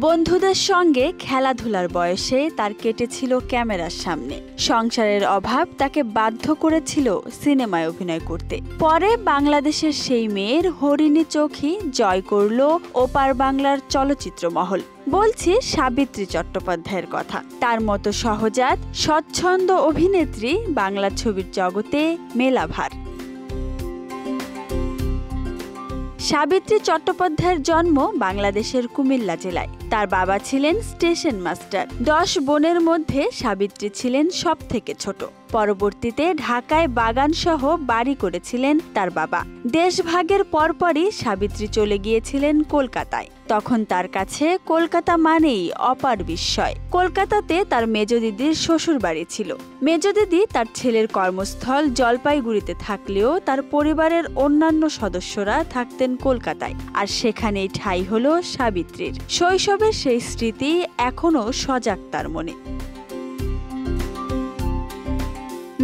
বন্ধুদের সঙ্গে খেলাধুলার বয়সে তার কেটেছিল ক্যামেরার সামনে। সংসারের অভাব তাকে বাধ্য করেছিল সিনেমায় অভিনয় করতে। পরে বাংলাদেশের সেই মেয়ের হরিণী চোখই জয় করল ওপার বাংলার চলচ্চিত্র মহল। বলছি সাবিত্রী চট্টোপাধ্যায়ের কথা। তার মতো সহজাত স্বচ্ছন্দ অভিনেত্রী বাংলা ছবির জগতে মেলাভার। সাবিত্রী চট্টোপাধ্যায়ের জন্ম বাংলাদেশের কুমিল্লা জেলায়। তার বাবা ছিলেন স্টেশন মাস্টার। 10 বোনের মধ্যে সাবিত্রী ছিলেন সবথেকে ছোট। পরবর্তীতে ঢাকায় বাগান সহ বাড়ি করেছিলেন তার বাবা। দেশভাগের পরপরই সাবিত্রী চলে গিয়েছিলেন কলকাতায়। তখন তার কাছে কলকাতা মানেই অপার বিস্ময়। কলকাতাতে তার মেজ দিদির শ্বশুর বাড়ি ছিল। মেজ দিদি তার ছেলের কর্মস্থল জলপাইগুড়িতে থাকলেও তার পরিবারের অন্যান্য সদস্যরা থাকতেন কলকাতায়, আর সেখানেই ঠাঁই হলো সাবিত্রীর। শৈশবের সেই স্মৃতি এখনো সজাগ তার মনে।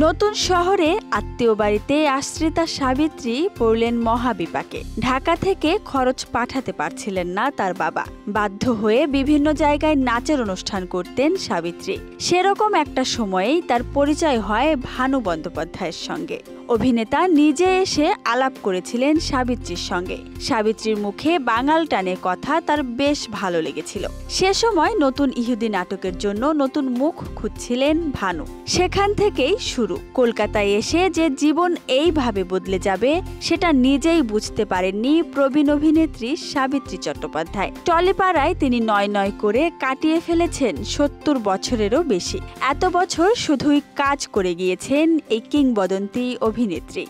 নতুন শহরে আত্মীয় বাড়িতে আশ্রিতা সাবিত্রী পড়লেন মহাবিপাকে। ঢাকা থেকে খরচ পাঠাতে পারছিলেন না তার বাবা। বাধ্য হয়ে বিভিন্ন জায়গায় নাচের অনুষ্ঠান করতেন সাবিত্রী। সেরকম একটা সময়েই তার পরিচয় হয় ভানু বন্দ্যোপাধ্যায়ের সঙ্গে। অভিনেতা নিজে এসে আলাপ করেছিলেন সাবিত্রীর সঙ্গে। সাবিত্রীর মুখে বাঙাল টানের কথা তার বেশ ভালো লেগেছিল। সে সময় নতুন ইহুদি নাটকের জন্য নতুন মুখ খুঁজছিলেন ভানু। সেখান থেকেই শুরু। কলকাতায় এসে যে জীবন এইভাবে বদলে যাবে সেটা নিজেই বুঝতে পারেননি প্রবীণ অভিনেত্রী সাবিত্রী চট্টোপাধ্যায়। টলিপাড়ায় তিনি নয় করে কাটিয়ে ফেলেছেন 70 বছরেরও বেশি। এত বছর শুধুই কাজ করে গিয়েছেন এই কিংবদন্তি অভিনেত্রী।